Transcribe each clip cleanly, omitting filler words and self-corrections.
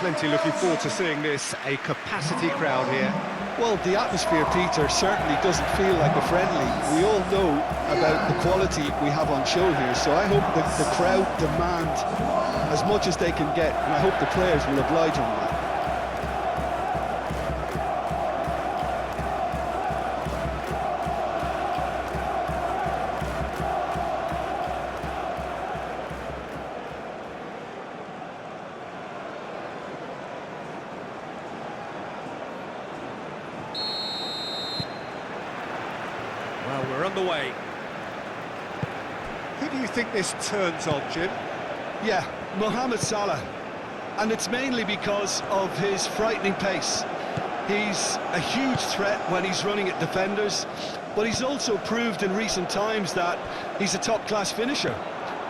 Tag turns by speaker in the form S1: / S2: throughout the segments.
S1: plenty looking forward to seeing this. A capacity crowd here.
S2: Well, the atmosphere, Peter, certainly doesn't feel like a friendly. We all know about the quality we have on show here, so I hope that the crowd demand as much as they can get, and I hope the players will oblige on that.
S1: Well, we're underway. Who do you think this turns on, Jim?
S2: Yeah, Mohamed Salah. And it's mainly because of his frightening pace. He's a huge threat when he's running at defenders, but he's also proved in recent times that he's a top-class finisher.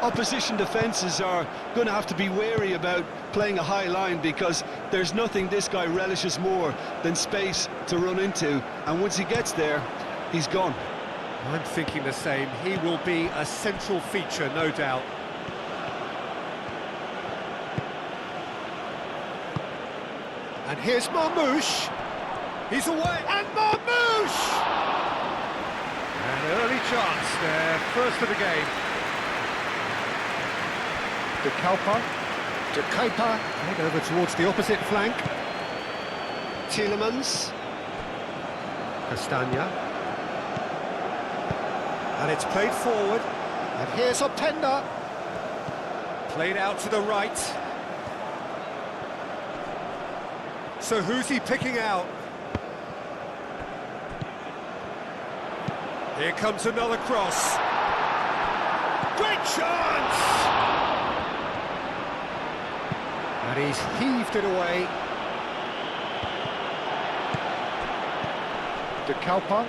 S2: Opposition defences are going to have to be wary about playing a high line because there's nothing this guy relishes more than space to run into, and once he gets there, he's gone.
S1: I'm thinking the same. He will be a central feature, no doubt. And here's Marmoush. He's away, and Marmoush! An early chance there, first of the game. De Kuyper, head over towards the opposite flank.
S2: Tielemans.
S1: Castagna. And it's played forward. And here's Openda. Played out to the right. So who's he picking out? Here comes another cross. Great chance! And he's heaved it away. De Kuyper.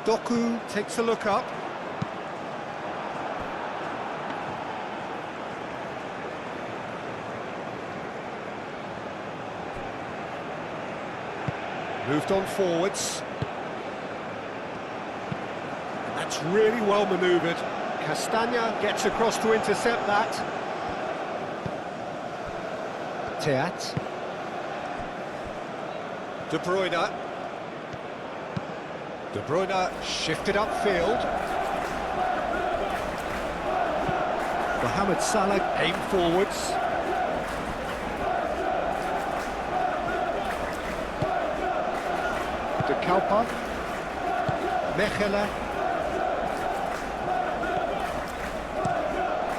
S1: Doku takes a look up. Moved on forwards. That's really well manoeuvred. Castagna gets across to intercept that. Teat. De Bruyne. De Bruyne shifted upfield. Mohamed Salah aimed forwards. De Kuyper. Mechelen.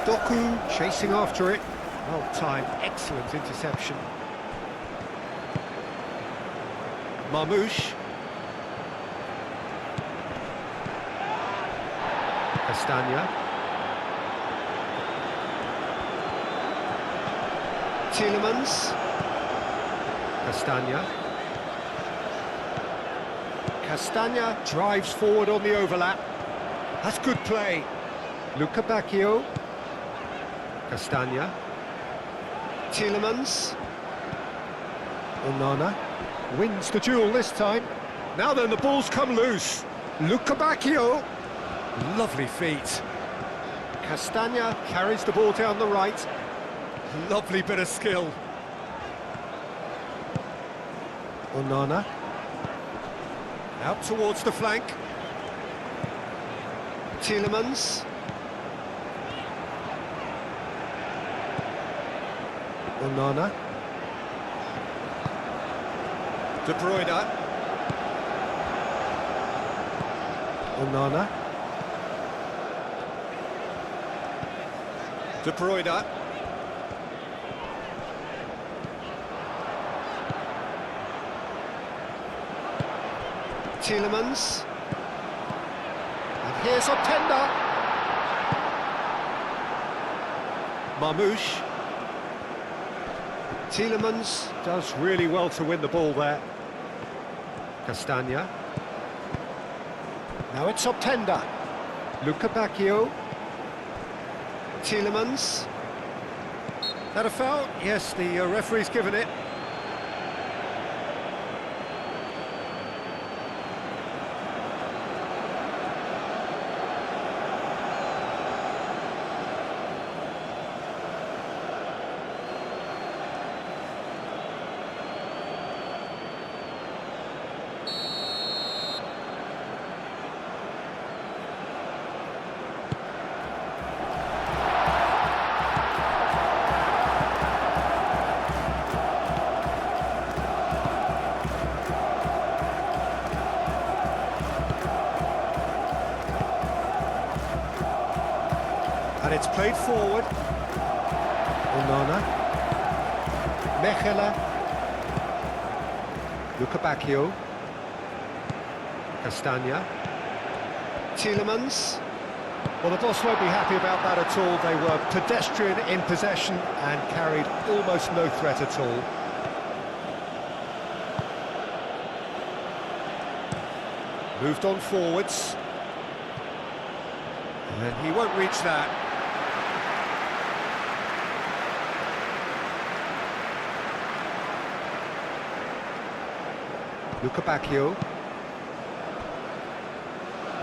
S1: Doku chasing after it. Well timed, excellent interception. Marmoush. Castagna.
S2: Tielemans.
S1: Castagna. Castagna drives forward on the overlap. That's good play. Luca Bacchio. Castagna.
S2: Tielemans.
S1: Onana wins the duel this time. Now then, the ball's come loose. Luca Bacchio. Lovely feet. Castagna carries the ball down the right. Lovely bit of skill. Onana. Out towards the flank.
S2: Tielemans.
S1: Onana. De Bruyne. Onana. De Bruyne.
S2: Tielemans.
S1: And here's Openda. Marmoush. Tielemans does really well to win the ball there. Castagna. Now it's Openda. Luca Bacchio.
S2: Tielemans.
S1: That a foul? Yes, the referee's given it. It's played forward. Onana. Mechela. Lukebakio. Castagna. Tielemans. Well, the boss won't be happy about that at all. They were pedestrian in possession and carried almost no threat at all. Moved on forwards. And he won't reach that. Lukebakio.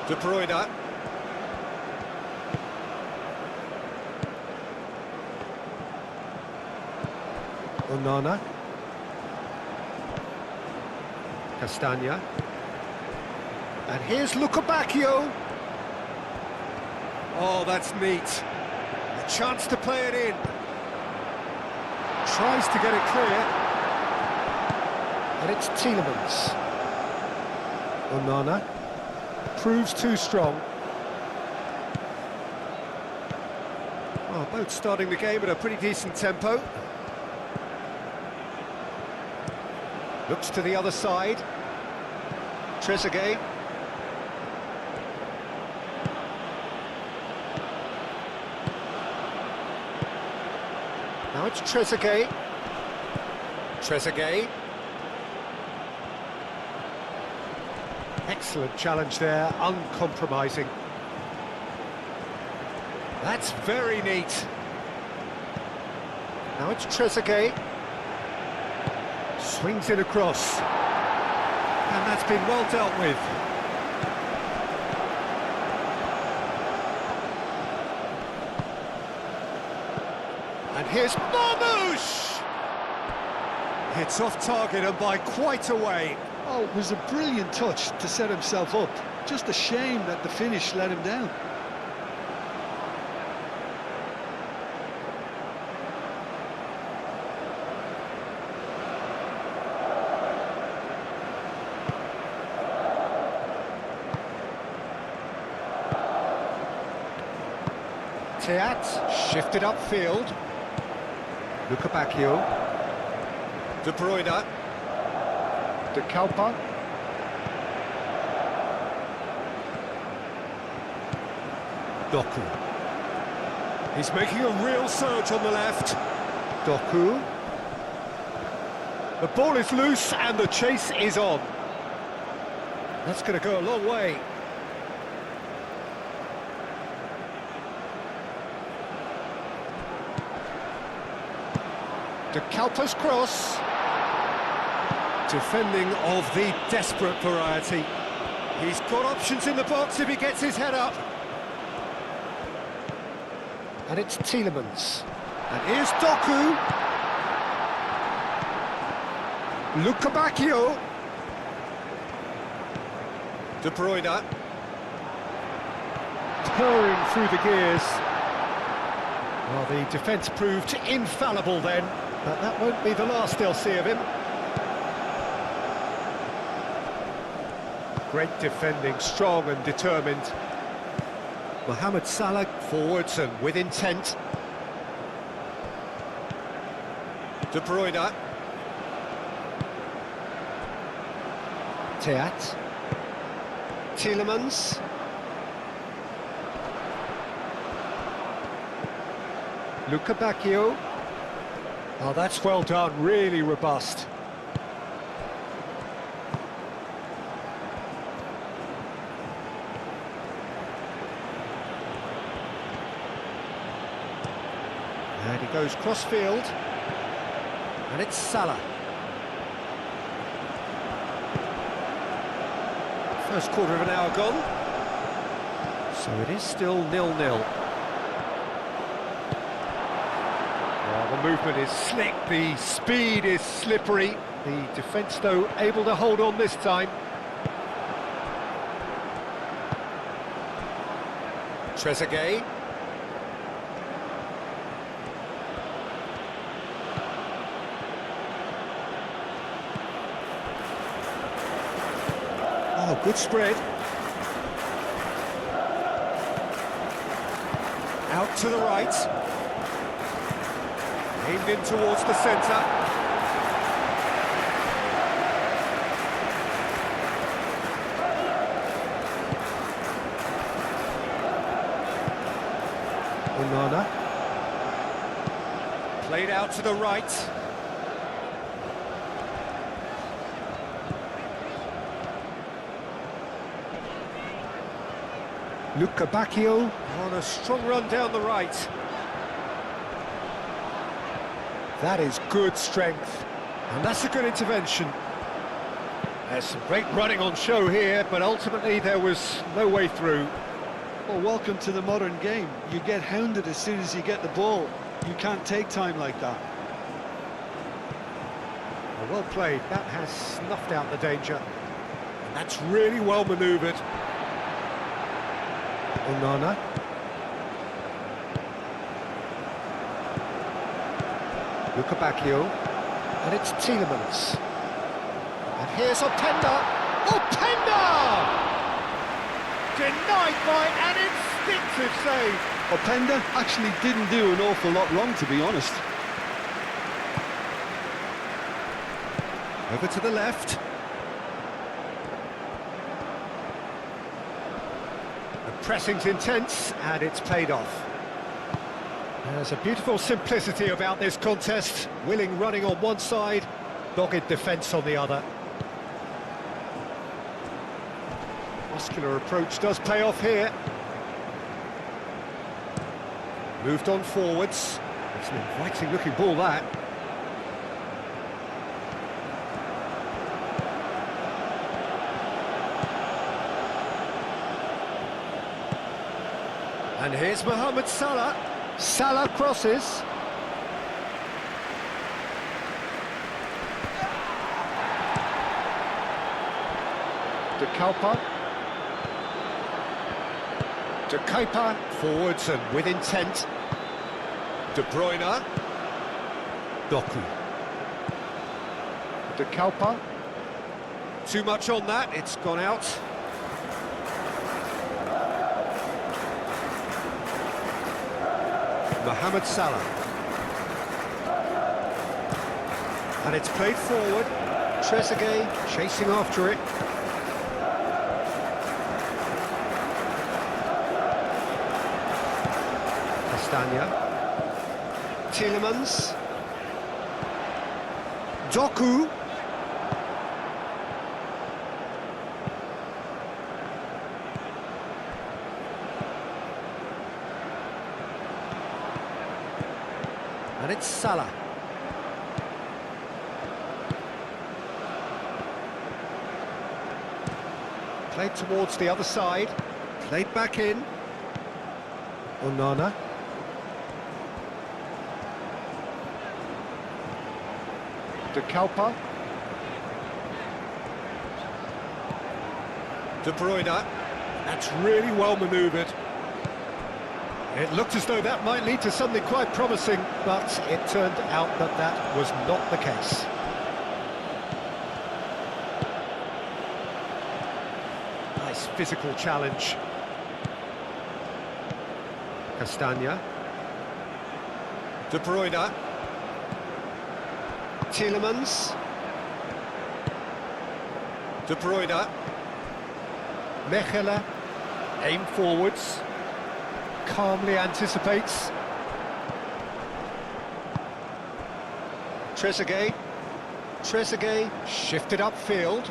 S1: De Bruyne. Onana. Castagna. And here's Lukebakio. Oh, that's neat. A chance to play it in. Tries to get it clear. And it's Tielemans. Onana. Proves too strong. Well, both starting the game at a pretty decent tempo. Looks to the other side. Trezeguet. Now it's Trezeguet. Trezeguet. Excellent challenge there, uncompromising. That's very neat. Now it's Trezeguet. Swings it across. And that's been well dealt with. And here's Marmoush! Hits off target and by quite a way.
S2: Oh, it was a brilliant touch to set himself up. Just a shame that the finish let him down.
S1: Teat shifted upfield. Lukebakio. De Bruyne. De Kalpa. Doku. He's making a real surge on the left. Doku. The ball is loose and the chase is on. That's going to go a long way. De Kalpa's cross. Defending of the desperate variety. He's got options in the box if he gets his head up. And it's Tielemans. And here's Doku. Lukebakio. De Bruyne. Purring through the gears. Well, the defence proved infallible then, but that won't be the last they'll see of him. Great defending, strong and determined. Mohamed Salah forwards and with intent. De Bruyne. Teat. Tielemans. Lukebakio. Oh, that's well done, really robust. And he goes cross-field. And it's Salah. First quarter of an hour gone. So it is still 0-0. The movement is slick, the speed is slippery. The defence, though, able to hold on this time. Trezeguet. Oh, good spread. Out Out to the right. Aimed in towards the centre. Onana. Played out to the right. Luca Bacchio on a strong run down the right. That is good strength, and that's a good intervention. There's some great running on show here, but ultimately there was no way through.
S2: Well, welcome to the modern game. You get hounded as soon as you get the ball. You can't take time like that.
S1: Well played, that has snuffed out the danger. And that's really well manoeuvred. Onana. Luca Bacchio. And it's Tielemans. And here's Openda. Openda! Denied by an instinctive save.
S2: Openda actually didn't do an awful lot wrong, to be honest.
S1: Over to the left. The pressing's intense, and it's paid off. There's a beautiful simplicity about this contest. Willing running on one side, dogged defence on the other. Muscular approach does pay off here. Moved on forwards. It's an inviting looking ball, that. And here's Mohamed Salah. Salah crosses. De Kepa. De Kepa forwards and with intent. De Bruyne. Doku. De Kepa. Too much on that, it's gone out. Mohamed Salah. And it's played forward. Trezeguet chasing after it. Castagna. Tielemans. Doku. And it's Salah. Played towards the other side. Played back in. Onana. De Kepa. De Bruyne. That's really well manoeuvred. It looked as though that might lead to something quite promising, but it turned out that that was not the case. Nice physical challenge. Castagna. De Bruyne. Tielemans. De Bruyne. Mechelen. Aim forwards. Calmly anticipates. Trezeguet. Trezeguet shifted upfield.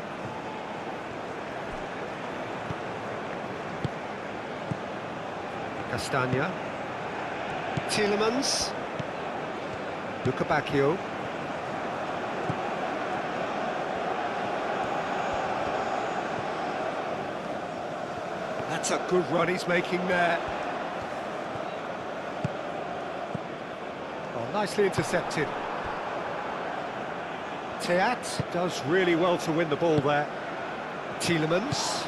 S1: Castagna. Tielemans. Luca Bacchio. That's a good run he's making there. Oh, nicely intercepted. Teat does really well to win the ball there. Tielemans.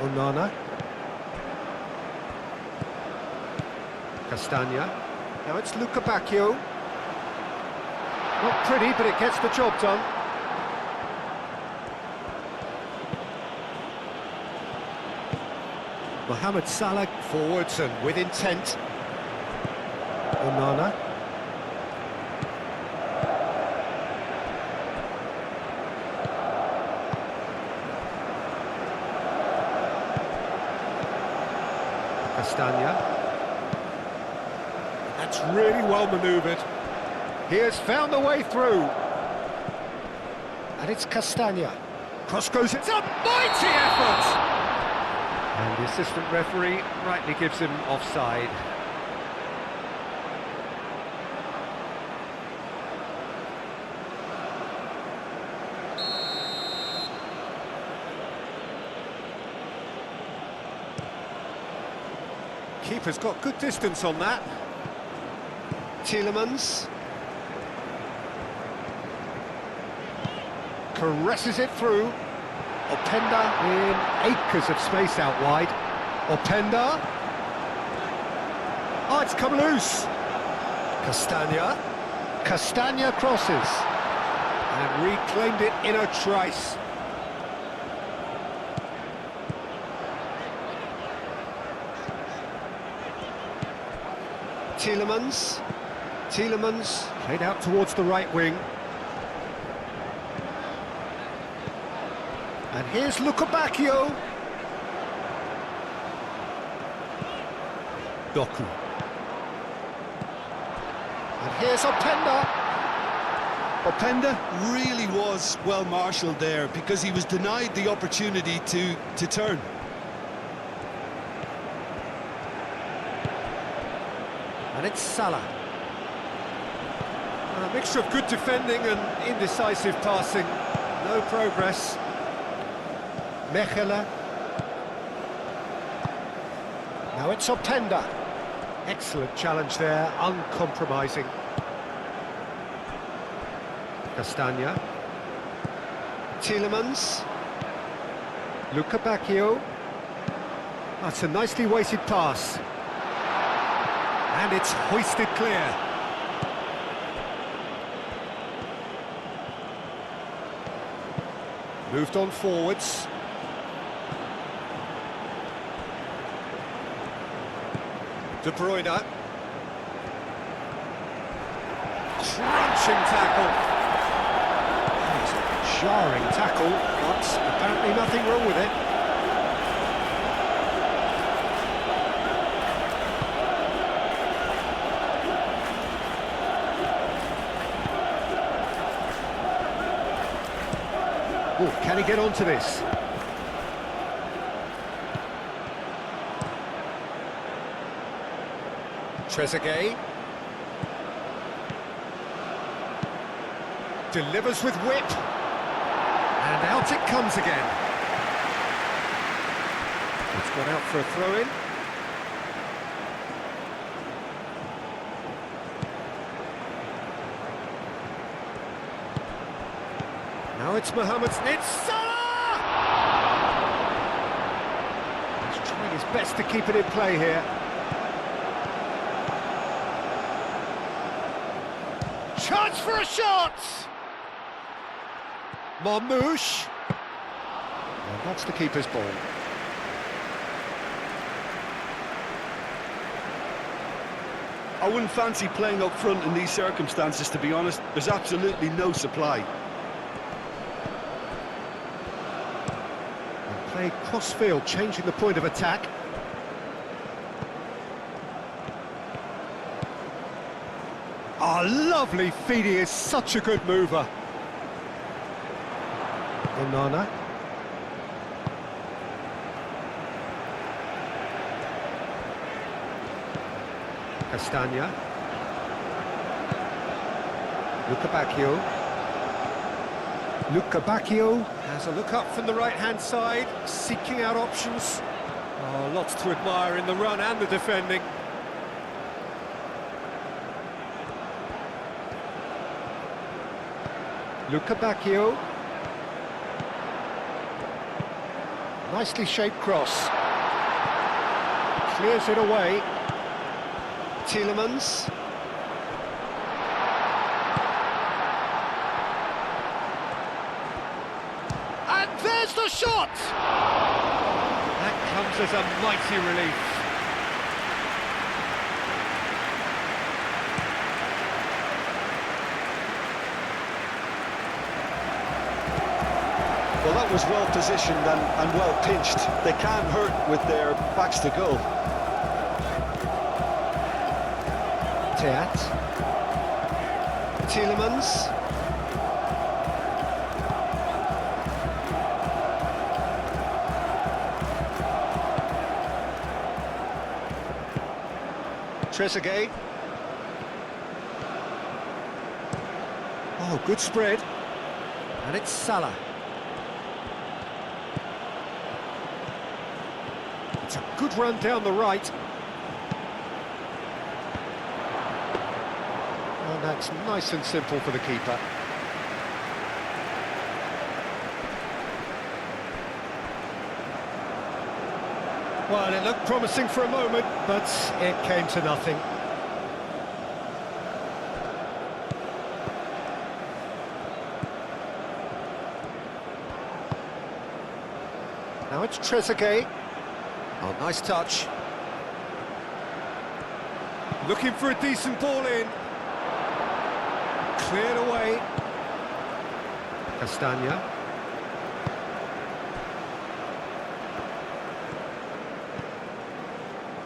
S1: Onana. Castagna. Now it's Luca Bacchio. Not pretty, but it gets the job done. Mohamed Salah forwards and with intent. Onana. Castagna. That's really well manoeuvred. He has found a way through. And it's Castagna. Cross goes, it's a mighty effort! And the assistant referee rightly gives him offside. Keeper's got good distance on that.
S2: Tielemans.
S1: Caresses it through. Openda in acres of space out wide. Openda. Oh, it's come loose. Castagna. Castagna crosses. And reclaimed it in a trice.
S2: Tielemans.
S1: Tielemans played out towards the right wing. And here's Lukabakio. Doku. And here's Openda.
S2: Openda really was well marshalled there because he was denied the opportunity to turn.
S1: And it's Salah. A mixture of good defending and indecisive passing. No progress. Mechela. Now it's Openda. Excellent challenge there, uncompromising. Castagna.
S2: Tielemans.
S1: Lukabakio. That's a nicely weighted pass. And it's hoisted clear. Moved on forwards. De Bruyne. Crunching tackle. It's a jarring tackle, but apparently nothing wrong with it. Oh, can he get onto this? Trezeguet. Delivers with whip. And out it comes again. It's gone out for a throw-in. Now it's Mohamed. It's Salah! He's trying his best to keep it in play here. Chance for a shot! Marmouche. And that's the keeper's ball.
S2: I wouldn't fancy playing up front in these circumstances, to be honest. There's absolutely no supply.
S1: And play cross-field, changing the point of attack. Oh, lovely feed, he is such a good mover. Onana. Castagna. Lukabakio. Lukabakio has a look up from the right-hand side, seeking out options. Oh, lots to admire in the run and the defending. Lukabakio. Nicely shaped cross. Clears it away.
S2: Tielemans.
S1: And there's the shot! That comes as a mighty relief.
S2: Well, that was well positioned and well pinched. They can't hurt with their backs to goal.
S1: Teat. Tielemans. Trezeguet. Oh, good spread. And it's Salah. It's a good run down the right. And that's nice and simple for the keeper. Well, it looked promising for a moment, but it came to nothing. Now it's Trezeguet. Oh, nice touch. Looking for a decent ball in. Cleared away. Castagna.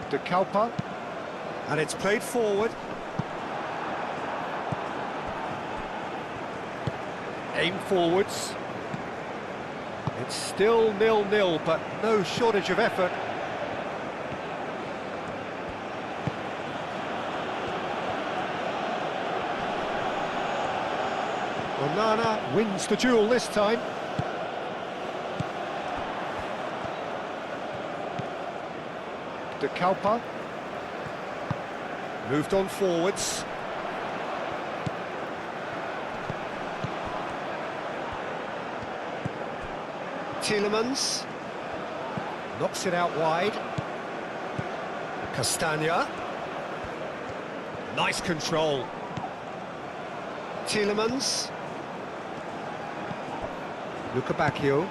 S1: De Kalpa, and it's played forward. Aim forwards. It's still 0-0, but no shortage of effort. Onana wins the duel this time. De Kalpa moved on forwards. Tielemans knocks it out wide. Castagna, nice control. Tielemans, Bacchio.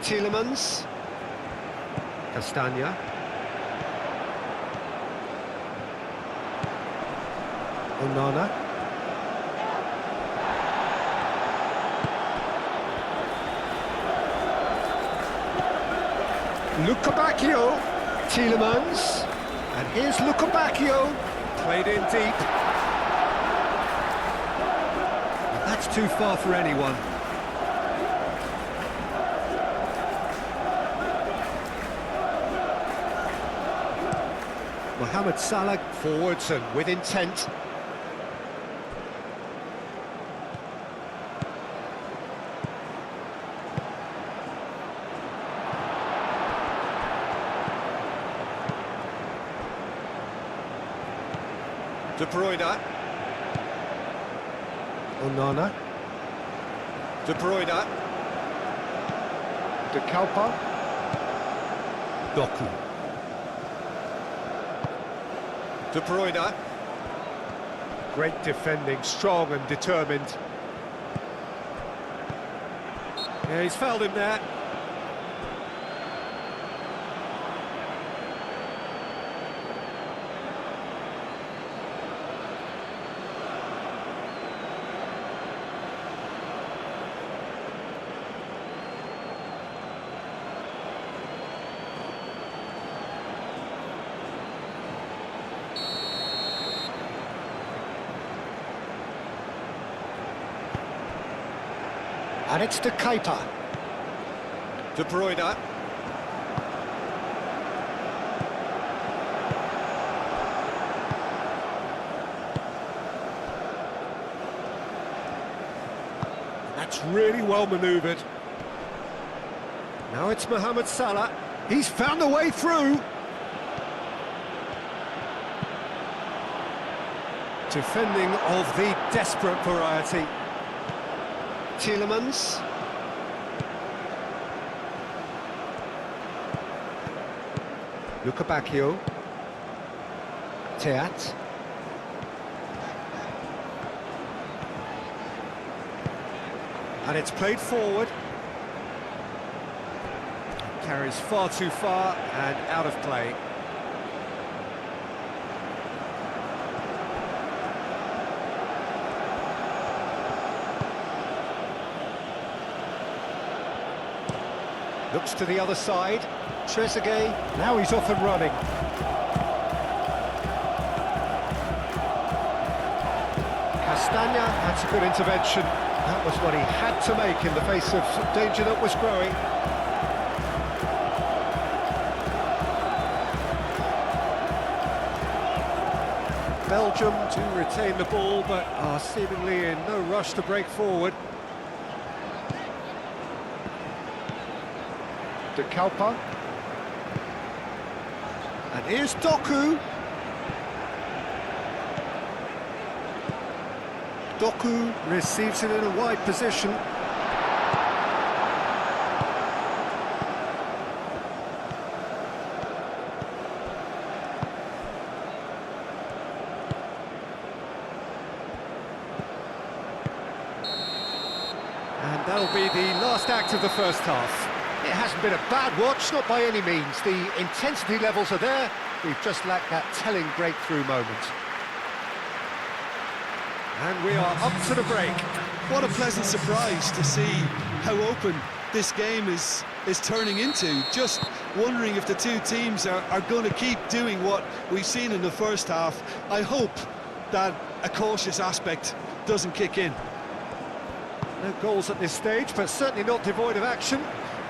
S1: Tielemans, Castagna, Onana, Bacchio, Tielemans, and here's Bacchio, played in deep. And that's too far for anyone. Mohamed Salah forwards and with intent. De Bruyne. Onana. De Bruyne. De Kalpa. Doku. De Bruyne. Great defending, strong and determined. Yeah, he's fouled him there. And it's De Keita. De Bruyne. That's really well manoeuvred. Now it's Mohamed Salah. He's found a way through. Defending of the desperate variety. Tielemans. Bacchio. Teat. And it's played forward. Carries far too far and out of play. Looks to the other side. Trezeguet, now he's off and running. Castagna, that's a good intervention. That was what he had to make in the face of danger that was growing. Belgium do retain the ball, but are seemingly in no rush to break forward. De Kalpa. And here's Doku. Doku receives it in a wide position. And that'll be the last act of the first half. It hasn't been a bad watch, not by any means. The intensity levels are there. We've just lacked that telling breakthrough moment. And we are up to the break.
S2: What a pleasant surprise to see how open this game is turning into. Just wondering if the two teams are going to keep doing what we've seen in the first half. I hope that a cautious aspect doesn't kick in.
S1: No goals at this stage, but certainly not devoid of action.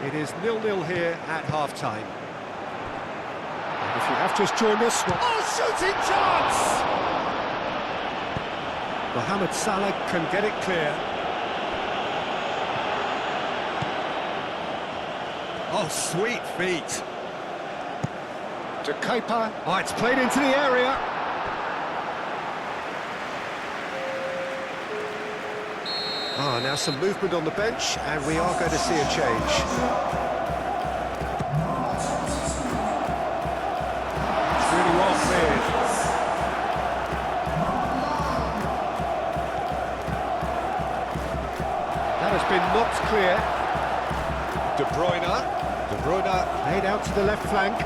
S1: It is 0-0 here at half-time. And if you have just joined us... Oh, shooting chance! Mohamed Salah can get it clear. Oh, sweet feet. To Kepa. Oh, it's played into the area. Ah, now some movement on the bench, and we are going to see a change. It's really well cleared. That has been knocked clear. De Bruyne played out to the left flank.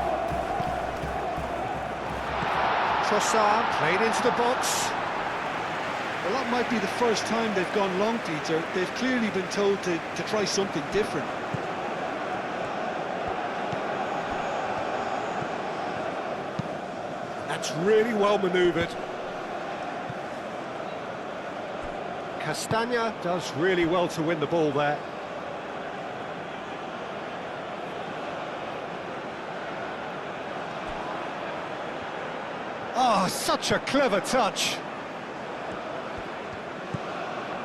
S1: Trossard played into the box.
S2: Well, that might be the first time they've gone long, Peter. They've clearly been told to try something different.
S1: That's really well manoeuvred. Castagna does really well to win the ball there. Oh, such a clever touch.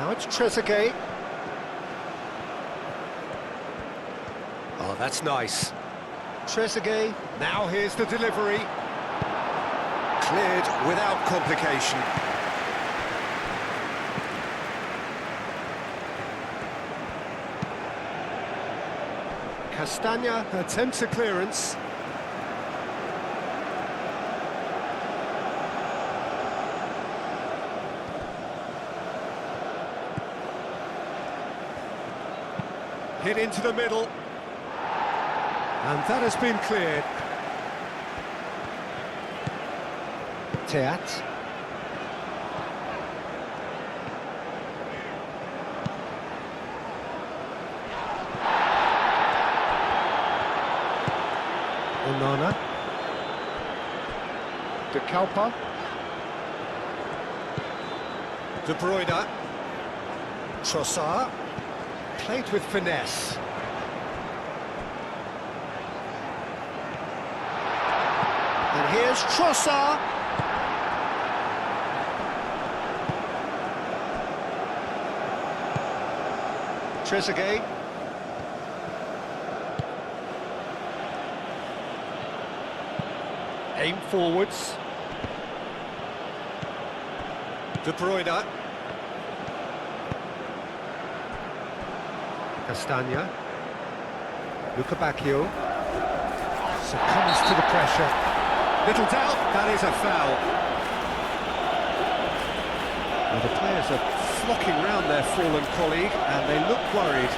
S1: Now it's Trezeguet. Oh, that's nice. Trezeguet, now here's the delivery. Cleared without complication. Castagna attempts a clearance. Hit into the middle. And that has been cleared. Teat. Onana. De Kalpa. De Bruyne. Trossard. Played with finesse. And here's Trossard. Trezeguet. Aim forwards. De Bruyne. Castagna. Bacchio succumbs to the pressure. Little doubt, that is a foul. Well, the players are flocking round their fallen colleague and they look worried.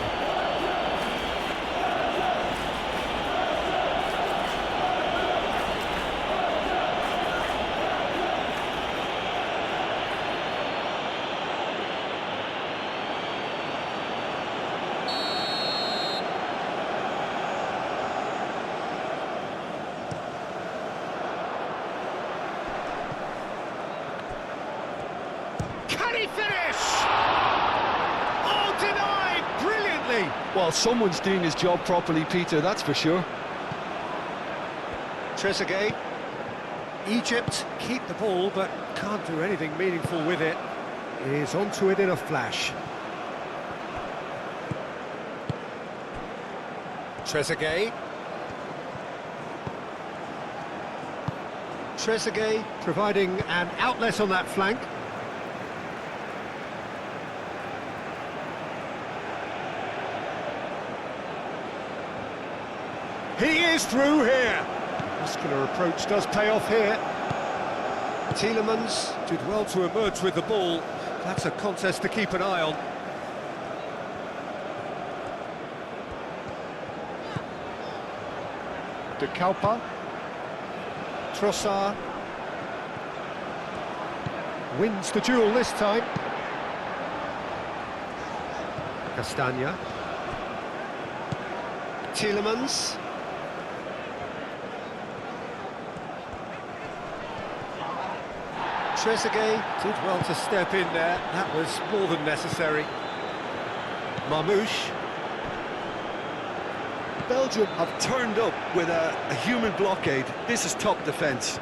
S2: Well, someone's doing his job properly, Peter, that's for sure.
S1: Trezeguet. Egypt keep the ball, but can't do anything meaningful with it. Is onto it in a flash. Trezeguet. Trezeguet providing an outlet on that flank. He is through here. Muscular approach does pay off here. Tielemans did well to emerge with the ball. That's a contest to keep an eye on. De Kalpa. Trossard. Wins the duel this time. Castagna. Tielemans. Trezeguet did well to step in there. That was more than necessary. Marmouche.
S2: Belgium have turned up with a human blockade. This is top defence.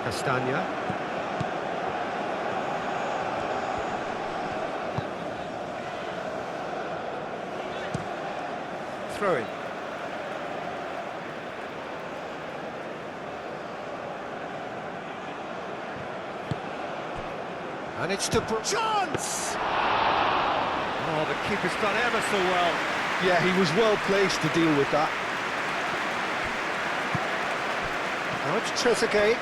S1: Castagna. Throw in. And it's to chance! Oh, the keeper's done ever so well.
S2: Yeah, he was well placed to deal with that.
S1: Now it's Trezeguet.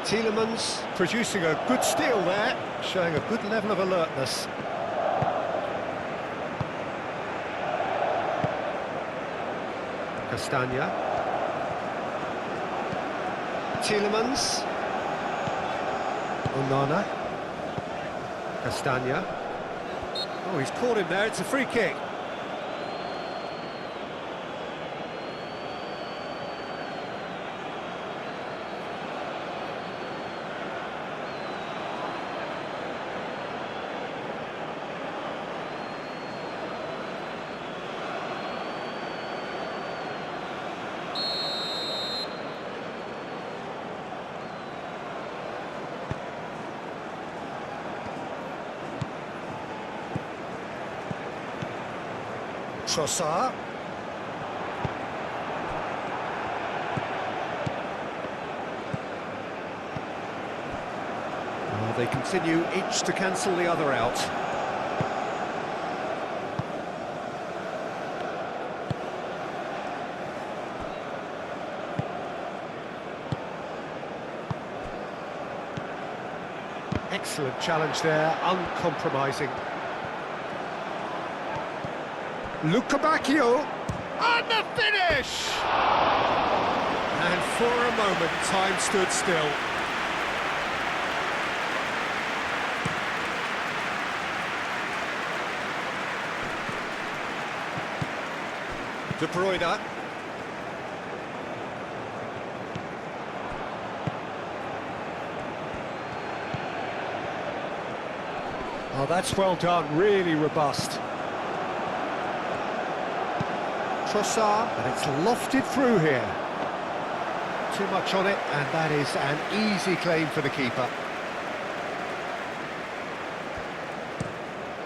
S1: Tielemans producing a good steal there, showing a good level of alertness. Castagna. Tielemans. Onana. Castagna. Oh, he's caught him there, it's a free kick. Trossard. Oh, they continue each to cancel the other out. Excellent challenge there, uncompromising. Bacchio, and the finish! And for a moment, time stood still. De Bruyne. Oh, that's well done, really robust. Trossard, and it's lofted through here. Too much on it, and that is an easy claim for the keeper.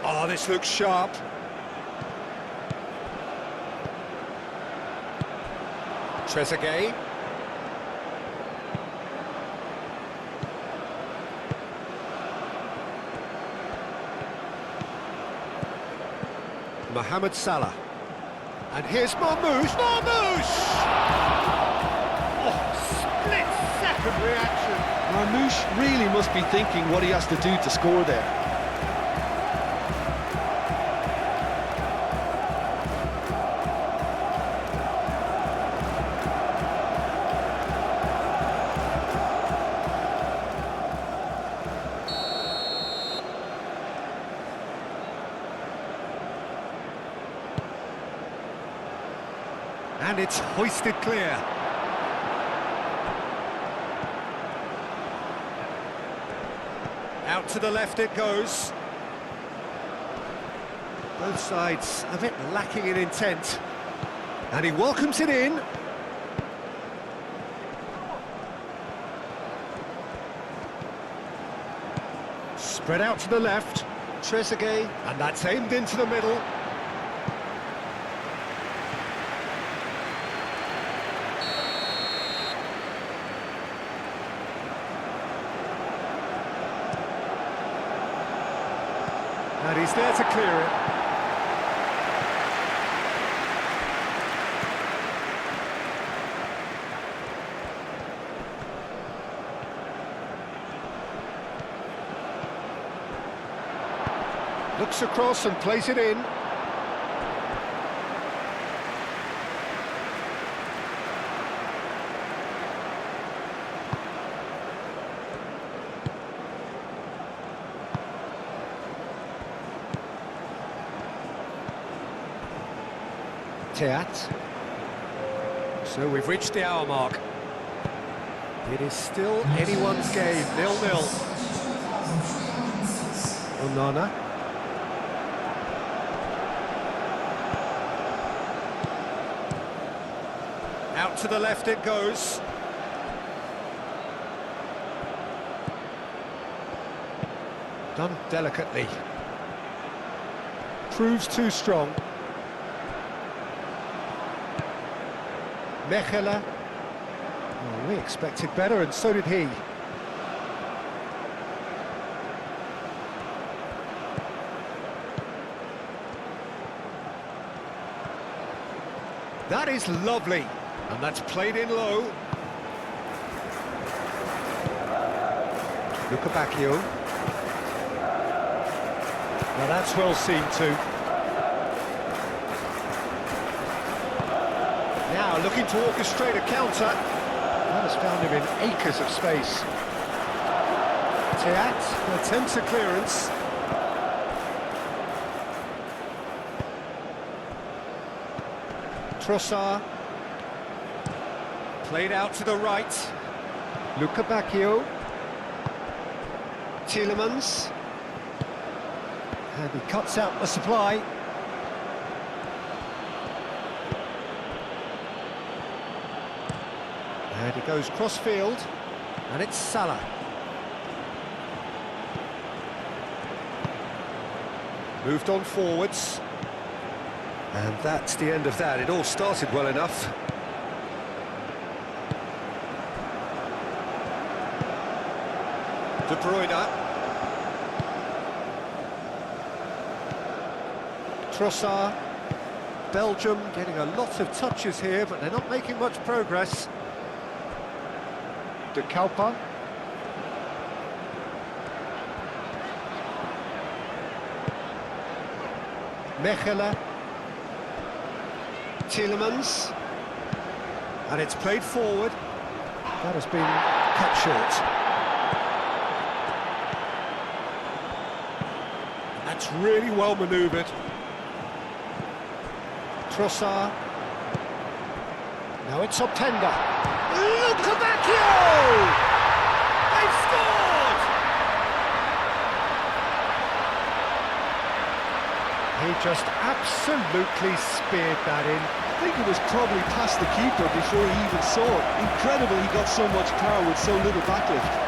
S1: Oh, this looks sharp. Trezeguet. Mohamed Salah. And here's Marmouche. Marmouche! Oh, split-second reaction.
S2: Marmouche really must be thinking what he has to do to score there.
S1: And it's hoisted clear. Out to the left it goes. Both sides a bit lacking in intent. And he welcomes it in. Spread out to the left. Trezeguet, and that's aimed into the middle. And he's there to clear it. Looks across and plays it in. Teat. So we've reached the hour mark. It is still anyone's game, 0-0. Onana. Out to the left it goes. Done delicately. Proves too strong. Mechelen. Well, we expected better, and so did he. That is lovely, and that's played in low. Bacchio. Now that's well seen too. Now looking to orchestrate a counter. That has found him in acres of space. Teat attempts a clearance. Trossard. Played out to the right. Bacchio. Tielemans. And he cuts out the supply. And he goes cross-field, and it's Salah. Moved on forwards. And that's the end of that. It all started well enough. De Bruyne. Trossard. Belgium getting a lot of touches here, but they're not making much progress. De Kalpa. Mechelen. Tielemans. And it's played forward. That has been cut short. That's really well manoeuvred. Trossard. Now it's Openda. Bacchio! They've scored! He just absolutely speared that in.
S2: I think it was probably past the keeper before he even saw it. Incredible he got so much power with so little backlift.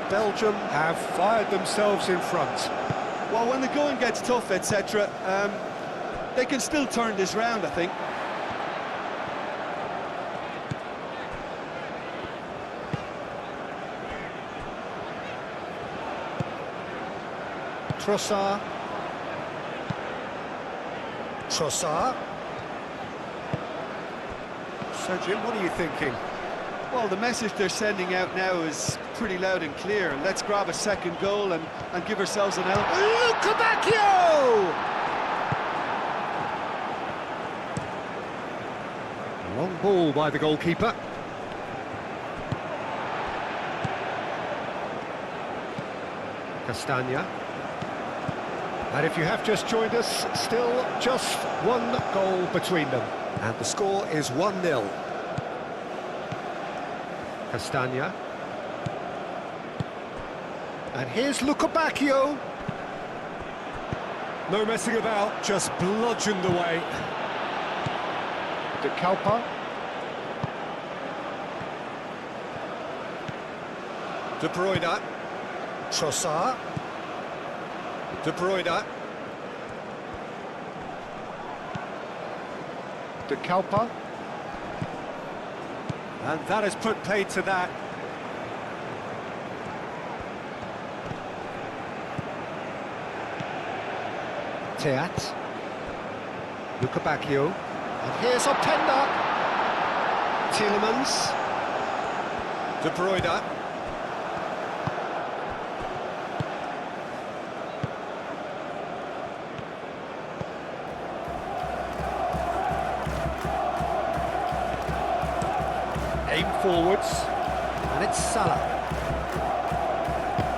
S1: Belgium have fired themselves in front.
S2: Well, when the going gets tough, etc., they can still turn this round, I think.
S1: Trossard. So, Jim, what are you thinking?
S2: Well, the message they're sending out now is pretty loud and clear. Let's grab a second goal and give ourselves an element.
S1: Luca Bacchio! Long ball by the goalkeeper. Castagna. And if you have just joined us, still just one goal between them. And the score is 1-0. Castagna. And here's Luca Bacchio. No messing about, just bludgeoned away. De Calpa. De Bruyne. Trossard. De Bruyne. De Calpa. And that has put paid to that. Teat. Luca Bacchio. And here's Openda. Tielemans. De Bruyne. Aim forwards, and it's Salah.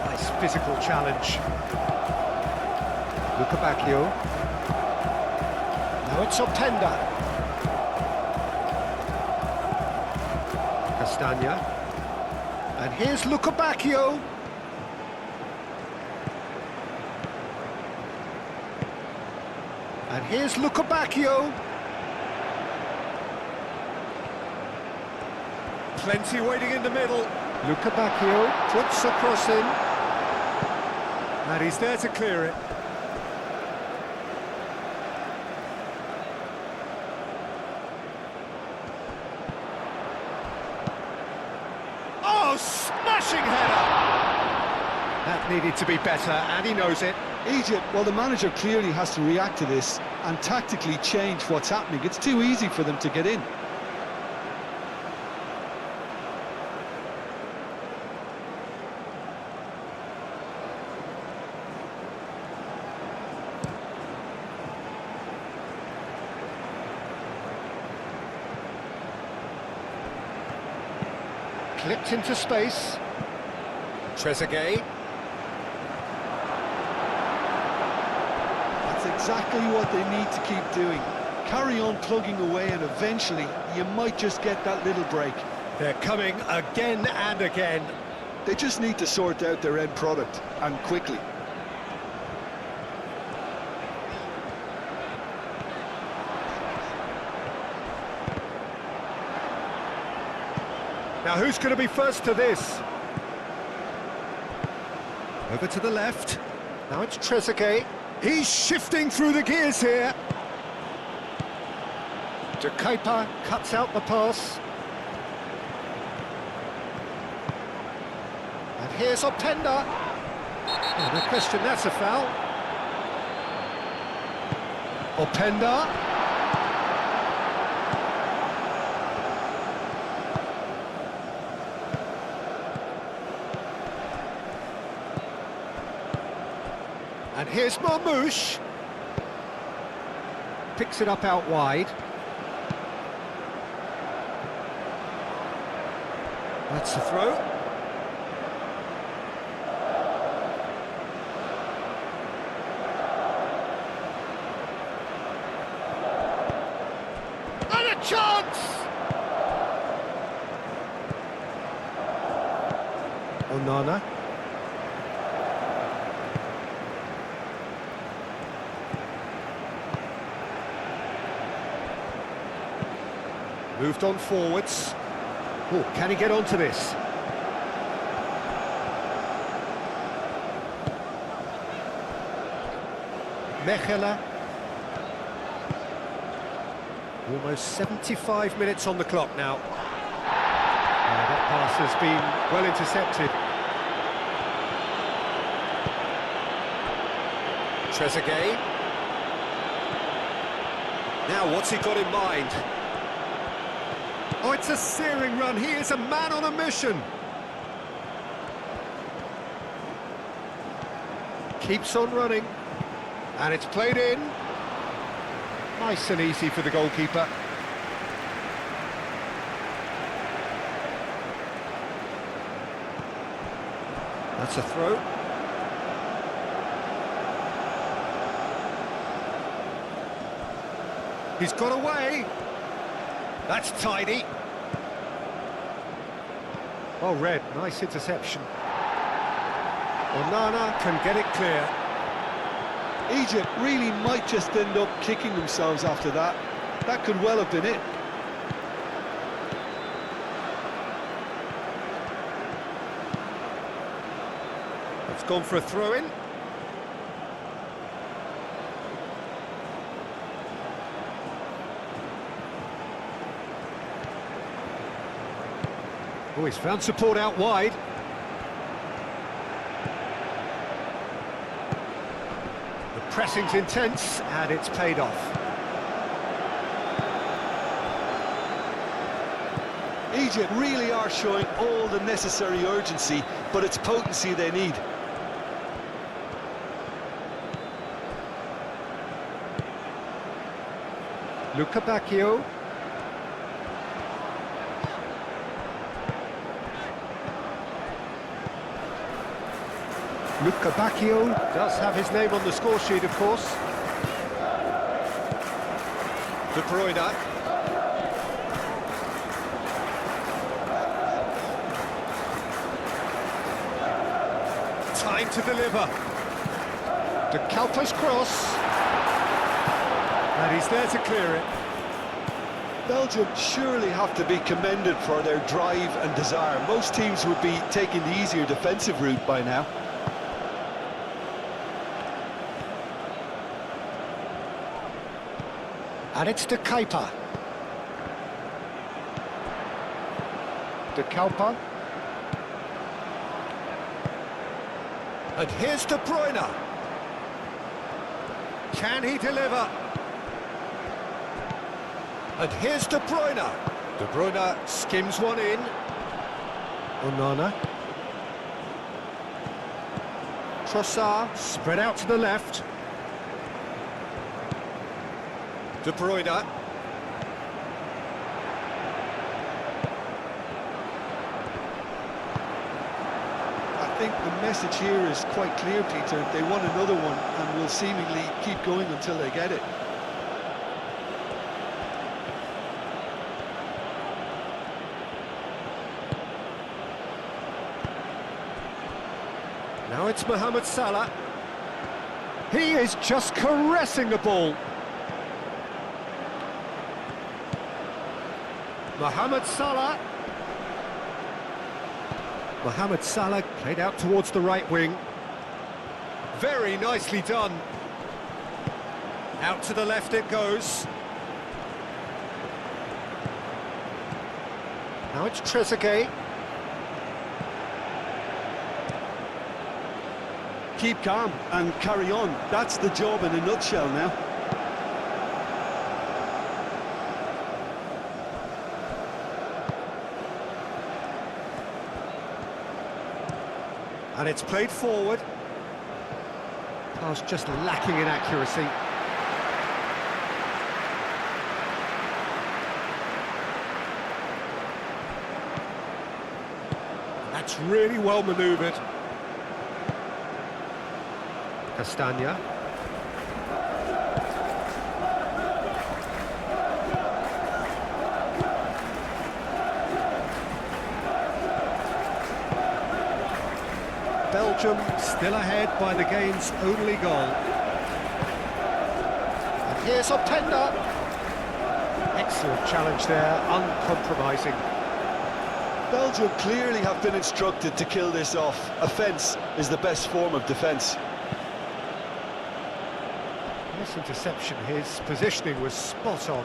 S1: Nice physical challenge. Luca Bacchio. Now it's Openda. Castagna. And here's Luca Bacchio. And here's Luca Bacchio. Plenty waiting in the middle. Luca Bacchio puts a cross in. And he's there to clear it. Oh, smashing header! That needed to be better, and he knows it.
S2: Egypt, well, the manager clearly has to react to this and tactically change what's happening. It's too easy for them to get in.
S1: Clipped into space. Trezeguet.
S2: That's exactly what they need to keep doing. Carry on plugging away and eventually you might just get that little break.
S1: They're coming again and again.
S2: They just need to sort out their end product, and quickly.
S1: Now who's going to be first to this? Over to the left. Now it's Trezeguet. He's shifting through the gears here. De Keeper cuts out the pass. And here's Openda. Oh, no question, that's a foul. Openda. And here's Marmoush. Picks it up out wide. That's the throw. And a chance! Onana. Moved on forwards. Oh, can he get onto this? Mechela. Almost 75 minutes on the clock now. That pass has been well intercepted. Trezeguet. Now, what's he got in mind? Oh, it's a searing run. He is a man on a mission. Keeps on running. And it's played in. Nice and easy for the goalkeeper. That's a throw. He's got away. That's tidy. Well read, nice interception. Onana can get it clear.
S2: Egypt really might just end up kicking themselves after that. That could well have been it.
S1: It's gone for a throw-in. Oh, he's found support out wide. The pressing's intense, and it's paid off.
S2: Egypt really are showing all the necessary urgency, but it's potency they need.
S1: Bacchio. Bacchio does have his name on the score sheet, of course. De Bruyne. Time to deliver. De Kalpa's cross. And he's there to clear it.
S2: Belgium surely have to be commended for their drive and desire. Most teams would be taking the easier defensive route by now.
S1: And it's De Kalpa. De Kalpa. And here's De Bruyne. Can he deliver? And here's De Bruyne. De Bruyne skims one in. Onana. Trossard spread out to the left. De Bruyne.
S2: I think the message here is quite clear, Peter. They want another one and will seemingly keep going until they get it.
S1: Now it's Mohamed Salah. He is just caressing the ball. Mohamed Salah. Mohamed Salah played out towards the right wing. Very nicely done. Out to the left it goes. Now it's Trezeguet.
S2: Keep calm and carry on. That's the job in a nutshell now.
S1: And it's played forward. Pass just lacking in accuracy. That's really well manoeuvred. Castagna. Belgium still ahead by the game's only goal. And here's Openda. Excellent challenge there, uncompromising.
S2: Belgium clearly have been instructed to kill this off. Offence is the best form of defence.
S1: This interception, his positioning was spot on.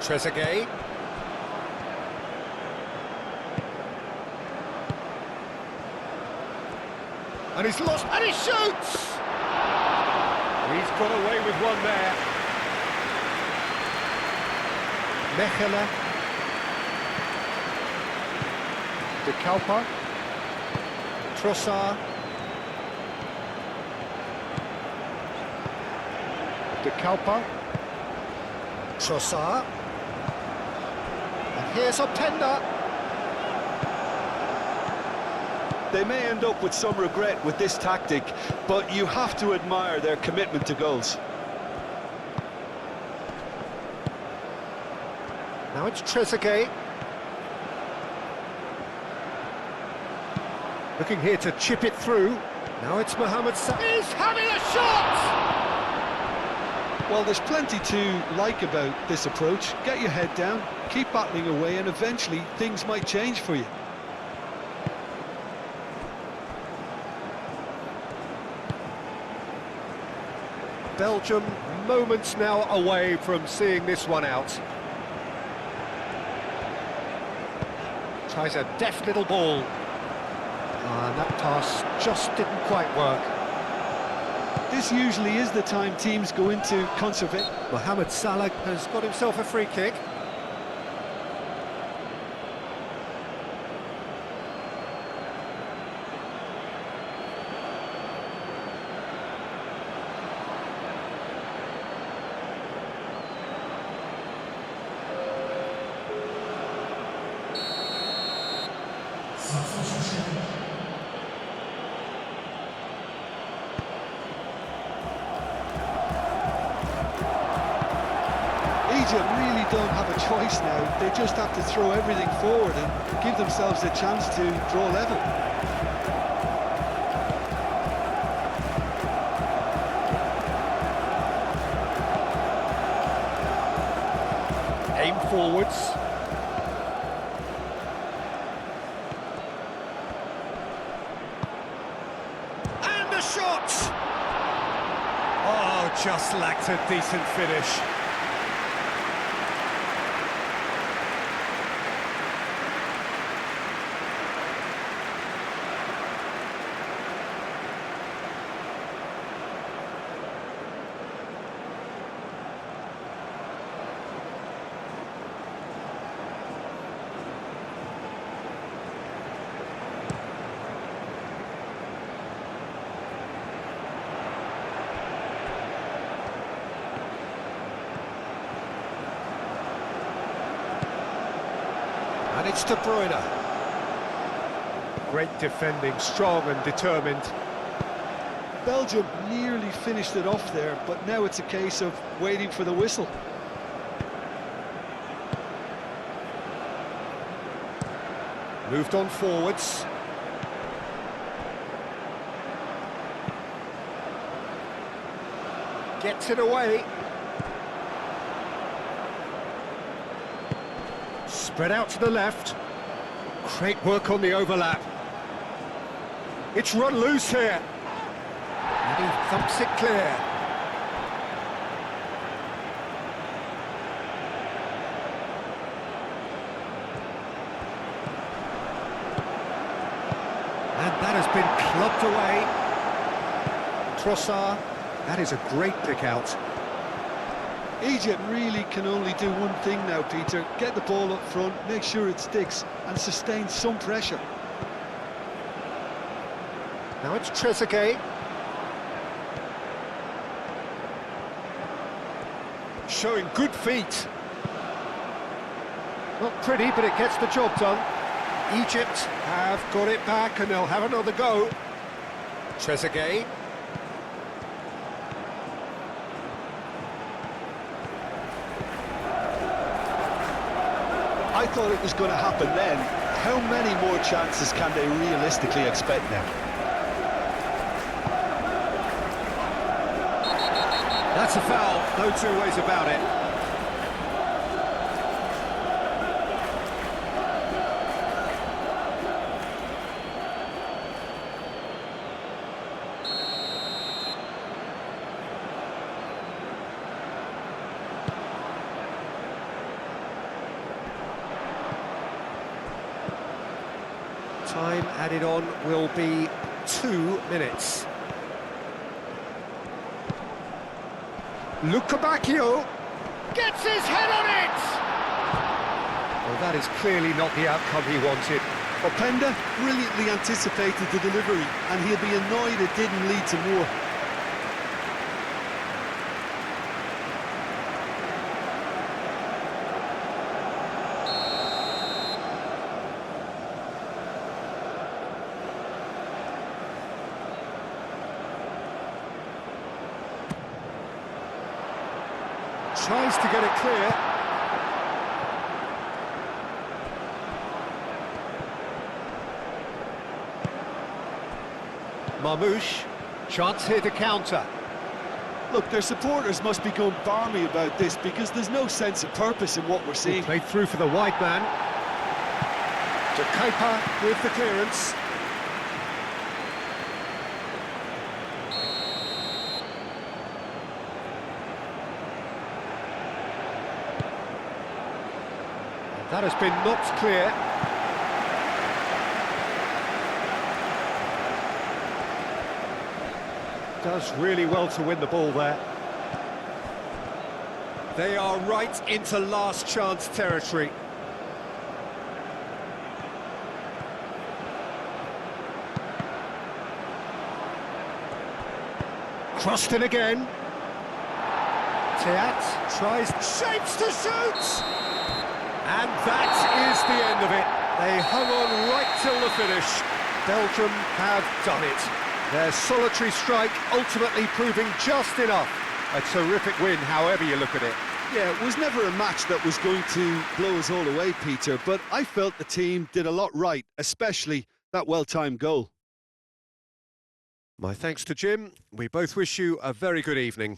S1: Trezeguet. And he's lost, and he shoots! He's got away with one there. Mechelen. De Kalpa. Trossard. De Kalpa. Trossard. And here's Openda.
S2: They may end up with some regret with this tactic, but you have to admire their commitment to goals.
S1: Now it's Trezeguet. Looking here to chip it through. Now it's Mohamed Salah. He's having a shot!
S2: Well, there's plenty to like about this approach. Get your head down, keep battling away, and eventually things might change for you.
S1: Belgium moments now away from seeing this one out. Tries a deft little ball. And that pass just didn't quite work.
S2: This usually is the time teams go into conservation.
S1: Mohamed Salah has got himself a free kick.
S2: Egypt really don't have a choice now. They just have to throw everything forward and give themselves a chance to draw level.
S1: Aim forwards. And the shot! Oh, just lacked a decent finish. And it's De Bruyne. Great defending, strong and determined.
S2: Belgium nearly finished it off there, but now it's a case of waiting for the whistle.
S1: Moved on forwards. Gets it away. Spread out to the left. Great work on the overlap. It's run loose here. And he thumps it clear. And that has been clubbed away. Trossard, that is a great pick out.
S2: Egypt really can only do one thing now, Peter. Get the ball up front, make sure it sticks, and sustain some pressure.
S1: Now it's Trezeguet. Showing good feet. Not pretty, but it gets the job done. Egypt have got it back and they'll have another go. Trezeguet.
S2: I thought it was going to happen then. How many more chances can they realistically expect now?
S1: That's a foul, no two ways about it. Time added on will be 2 minutes. Bacchio gets his head on it! That is clearly not the outcome he wanted.
S2: Openda brilliantly anticipated the delivery, and he'll be annoyed it didn't lead to more.
S1: Tries to get it clear. Marmouche, chance here to counter.
S2: Look, their supporters must be going balmy about this because there's no sense of purpose in what we're seeing.
S1: Played through for the wide man. To Kepa with the clearance. That has been knocked clear. Does really well to win the ball there. They are right into last chance territory. Crossed in again. Teat tries, shapes to shoot! And that is the end of it. They hung on right till the finish. Belgium have done it. Their solitary strike ultimately proving just enough. A terrific win, however you look at it.
S2: Yeah, it was never a match that was going to blow us all away, Peter, but I felt the team did a lot right, especially that well-timed goal.
S1: My thanks to Jim. We both wish you a very good evening.